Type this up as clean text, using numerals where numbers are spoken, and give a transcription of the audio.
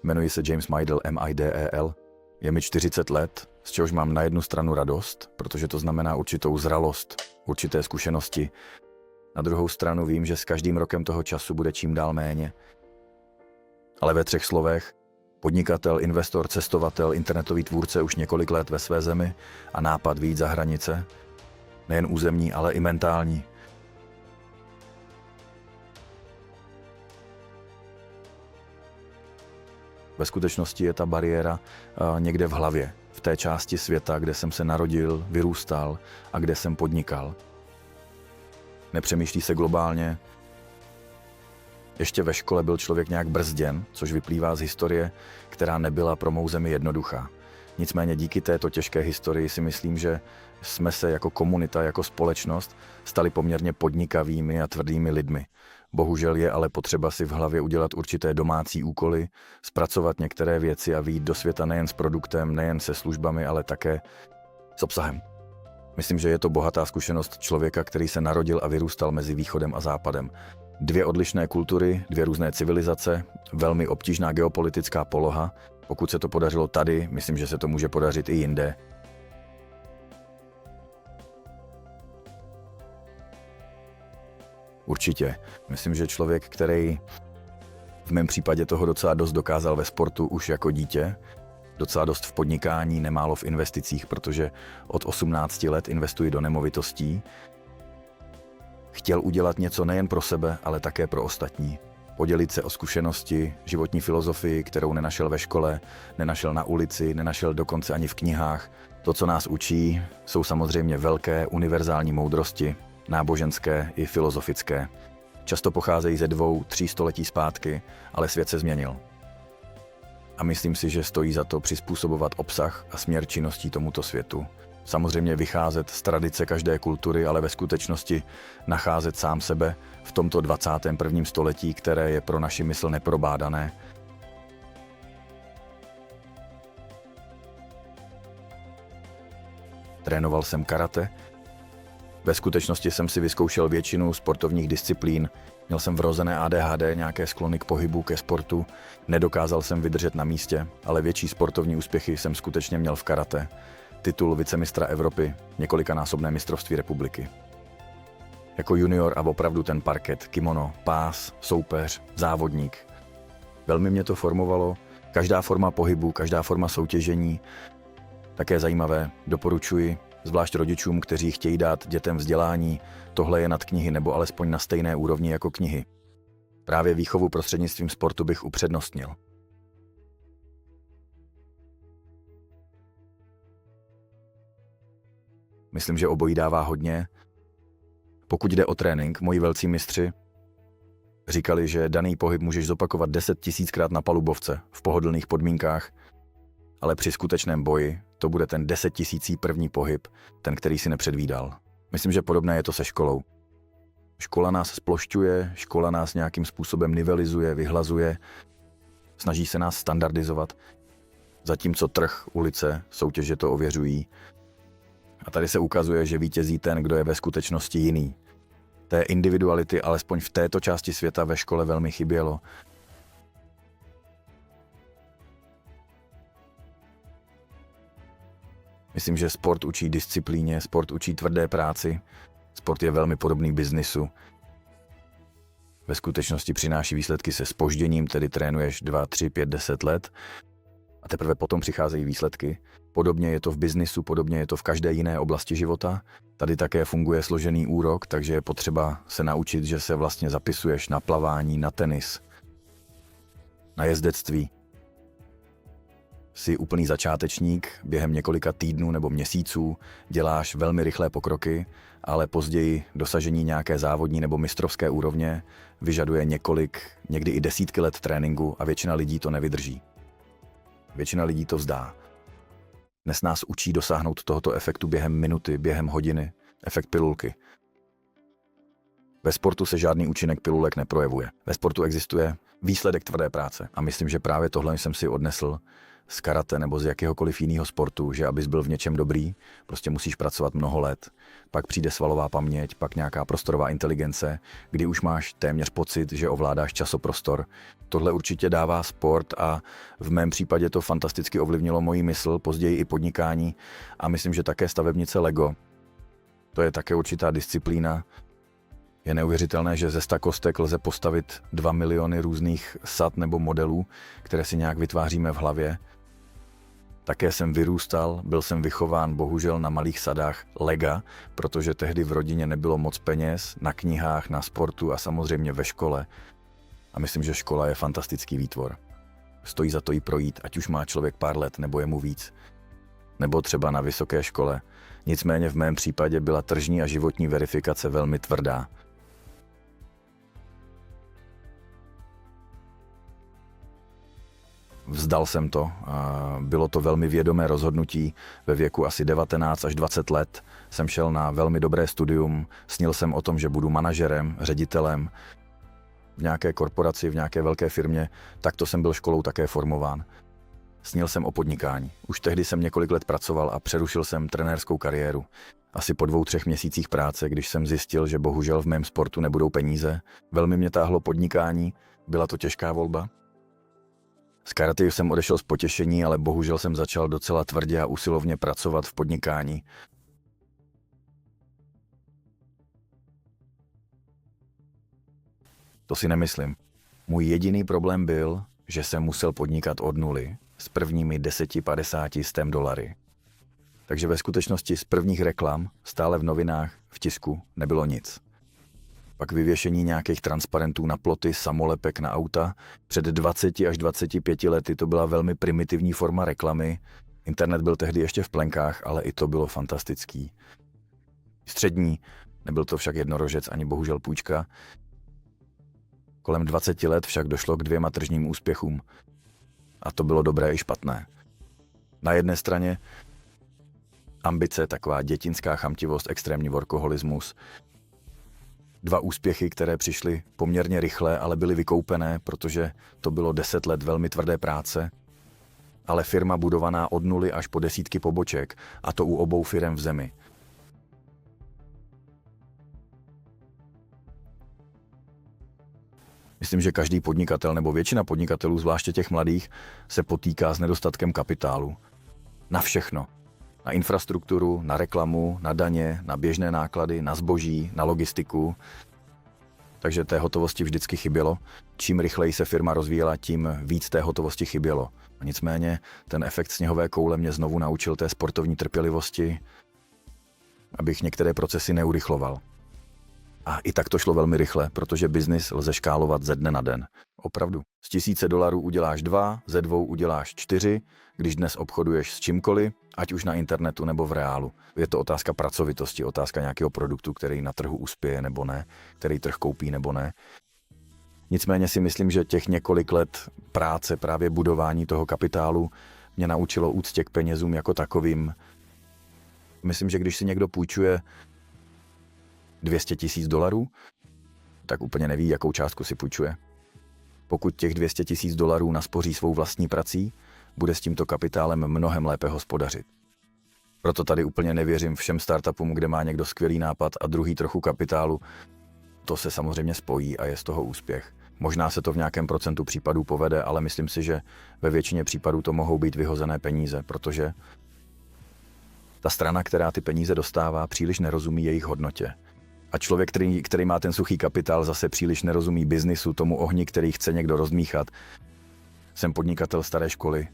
Jmenuji se James Midel, Midel. Je mi 40 let, z čehož mám na jednu stranu radost, protože to znamená určitou zralost, určité zkušenosti. Na druhou stranu vím, že s každým rokem toho času bude čím dál méně. Ale ve 3 slovech: podnikatel, investor, cestovatel, internetový tvůrce už několik let ve své zemi a nápad vyjít za hranice, nejen územní, ale i mentální. Ve skutečnosti je ta bariéra někde v hlavě, v té části světa, kde jsem se narodil, vyrůstal a kde jsem podnikal. Nepřemýšlí se globálně. Ještě ve škole byl člověk nějak brzděn, což vyplývá z historie, která nebyla pro mou zemi jednoduchá. Nicméně díky této těžké historii si myslím, že jsme se jako komunita, jako společnost stali poměrně podnikavými a tvrdými lidmi. Bohužel je ale potřeba si v hlavě udělat určité domácí úkoly, zpracovat některé věci a vyjít do světa nejen s produktem, nejen se službami, ale také s obsahem. Myslím, že je to bohatá zkušenost člověka, který se narodil a vyrůstal mezi východem a západem. 2 odlišné kultury, 2 různé civilizace, velmi obtížná geopolitická poloha. Pokud se to podařilo tady, myslím, že se to může podařit i jinde. Určitě. Myslím, že člověk, který v mém případě toho docela dost dokázal ve sportu už jako dítě, docela dost v podnikání, nemálo v investicích, protože od 18 let investuji do nemovitostí, chtěl udělat něco nejen pro sebe, ale také pro ostatní. Podělit se o zkušenosti, životní filozofii, kterou nenašel ve škole, nenašel na ulici, nenašel dokonce ani v knihách. To, co nás učí, jsou samozřejmě velké univerzální moudrosti, náboženské i filozofické. Často pocházejí ze 2-3 století zpátky, ale svět se změnil. A myslím si, že stojí za to přizpůsobovat obsah a směr činností tomuto světu. Samozřejmě vycházet z tradice každé kultury, ale ve skutečnosti nacházet sám sebe v tomto 21. století, které je pro naši mysl neprobádané. Trénoval jsem karate. Ve skutečnosti jsem si vyzkoušel většinu sportovních disciplín. Měl jsem vrozené ADHD, nějaké sklony k pohybu, ke sportu. Nedokázal jsem vydržet na místě, ale větší sportovní úspěchy jsem skutečně měl v karate. Titul vicemistra Evropy, několikanásobné mistrovství republiky. Jako junior a opravdu ten parket, kimono, pás, soupeř, závodník. Velmi mě to formovalo, každá forma pohybu, každá forma soutěžení. Také zajímavé, doporučuji, zvlášť rodičům, kteří chtějí dát dětem vzdělání, tohle je nad knihy nebo alespoň na stejné úrovni jako knihy. Právě výchovu prostřednictvím sportu bych upřednostnil. Myslím, že obojí dává hodně. Pokud jde o trénink, moji velcí mistři říkali, že daný pohyb můžeš zopakovat 10 000krát na palubovce v pohodlných podmínkách, ale při skutečném boji to bude ten 10 001. pohyb, ten, který si nepředvídal. Myslím, že podobné je to se školou. Škola nás splošťuje, škola nás nějakým způsobem nivelizuje, vyhlazuje, snaží se nás standardizovat, zatímco trh, ulice, soutěže to ověřují. A tady se ukazuje, že vítězí ten, kdo je ve skutečnosti jiný. Té individuality alespoň v této části světa ve škole velmi chybělo. Myslím, že sport učí disciplíně, sport učí tvrdé práci, sport je velmi podobný biznisu. Ve skutečnosti přináší výsledky se zpožděním, tedy trénuješ 2, 3, 5, 10 let a teprve potom přicházejí výsledky. Podobně je to v biznisu, podobně je to v každé jiné oblasti života. Tady také funguje složený úrok, takže je potřeba se naučit, že se vlastně zapisuješ na plavání, na tenis, na jezdectví. Jsi úplný začátečník, během několika týdnů nebo měsíců děláš velmi rychlé pokroky, ale později dosažení nějaké závodní nebo mistrovské úrovně vyžaduje několik, někdy i desítky let tréninku a většina lidí to nevydrží. Většina lidí to vzdá. Dnes nás učí dosáhnout tohoto efektu během minuty, během hodiny, efekt pilulky. Ve sportu se žádný účinek pilulek neprojevuje. Ve sportu existuje výsledek tvrdé práce a myslím, že právě tohle jsem si odnesl z karate nebo z jakéhokoliv jiného sportu, že abys byl v něčem dobrý, prostě musíš pracovat mnoho let. Pak přijde svalová paměť, pak nějaká prostorová inteligence, kdy už máš téměř pocit, že ovládáš časoprostor. Tohle určitě dává sport a v mém případě to fantasticky ovlivnilo moji mysl, později i podnikání a myslím, že také stavebnice Lego. To je také určitá disciplína. Je neuvěřitelné, že ze 100 kostek lze postavit 2 miliony různých sad nebo modelů, které si nějak vytváříme v hlavě. Také jsem vyrůstal, byl jsem vychován bohužel na malých sadách Lega, protože tehdy v rodině nebylo moc peněz, na knihách, na sportu a samozřejmě ve škole. A myslím, že škola je fantastický výtvor. Stojí za to jí projít, ať už má člověk pár let nebo je mu víc. Nebo třeba na vysoké škole. Nicméně v mém případě byla tržní a životní verifikace velmi tvrdá. Vzdal jsem to a bylo to velmi vědomé rozhodnutí. Ve věku asi 19 až 20 let jsem šel na velmi dobré studium, snil jsem o tom, že budu manažerem, ředitelem v nějaké korporaci, v nějaké velké firmě, takto jsem byl školou také formován. Snil jsem o podnikání. Už tehdy jsem několik let pracoval a přerušil jsem trenérskou kariéru. Asi po 2-3 měsících práce, když jsem zjistil, že bohužel v mém sportu nebudou peníze, velmi mě táhlo podnikání, byla to těžká volba. Z karate jsem odešel z potěšení, ale bohužel jsem začal docela tvrdě a usilovně pracovat v podnikání. To si nemyslím. Můj jediný problém byl, že jsem musel podnikat od nuly s prvními 10-50 dolary. Takže ve skutečnosti z prvních reklam, stále v novinách, v tisku, nebylo nic. Pak vyvěšení nějakých transparentů na ploty, samolepek na auta. Před 20 až 25 lety to byla velmi primitivní forma reklamy. Internet byl tehdy ještě v plenkách, ale i to bylo fantastický. Střední, nebyl to však jednorožec ani bohužel půjčka. Kolem 20 let však došlo k 2 tržním úspěchům. A to bylo dobré i špatné. Na jedné straně ambice, taková dětinská chamtivost, extrémní workoholismus. 2 úspěchy, které přišly poměrně rychle, ale byly vykoupené, protože to bylo 10 let velmi tvrdé práce. Ale firma budovaná od nuly až po desítky poboček, a to u obou firem v zemi. Myslím, že každý podnikatel nebo většina podnikatelů, zvláště těch mladých, se potýká s nedostatkem kapitálu. Na všechno. Na infrastrukturu, na reklamu, na daně, na běžné náklady, na zboží, na logistiku. Takže té hotovosti vždycky chybělo. Čím rychleji se firma rozvíjela, tím víc té hotovosti chybělo. A nicméně ten efekt sněhové koule mě znovu naučil té sportovní trpělivosti, abych některé procesy neurychloval. A i tak to šlo velmi rychle, protože biznis lze škálovat ze dne na den. Opravdu. Z $1000 uděláš 2, ze 2 uděláš 4, když dnes obchoduješ s čímkoliv, ať už na internetu nebo v reálu. Je to otázka pracovitosti, otázka nějakého produktu, který na trhu uspěje nebo ne, který trh koupí nebo ne. Nicméně si myslím, že těch několik let práce, právě budování toho kapitálu, mě naučilo úctě k penězům jako takovým. Myslím, že když si někdo půjčuje $200,000, tak úplně neví, jakou částku si půjčuje. Pokud těch $200,000 naspoří svou vlastní prací, bude s tímto kapitálem mnohem lépe hospodařit. Proto tady úplně nevěřím všem startupům, kde má někdo skvělý nápad a druhý trochu kapitálu. To se samozřejmě spojí a je z toho úspěch. Možná se to v nějakém procentu případů povede, ale myslím si, že ve většině případů to mohou být vyhozené peníze, protože ta strana, která ty peníze dostává, příliš nerozumí jejich hodnotě. A člověk, který má ten suchý kapitál, zase příliš nerozumí biznisu, tomu ohni, který chce někdo rozmíchat. Jsem podnikatel staré školy,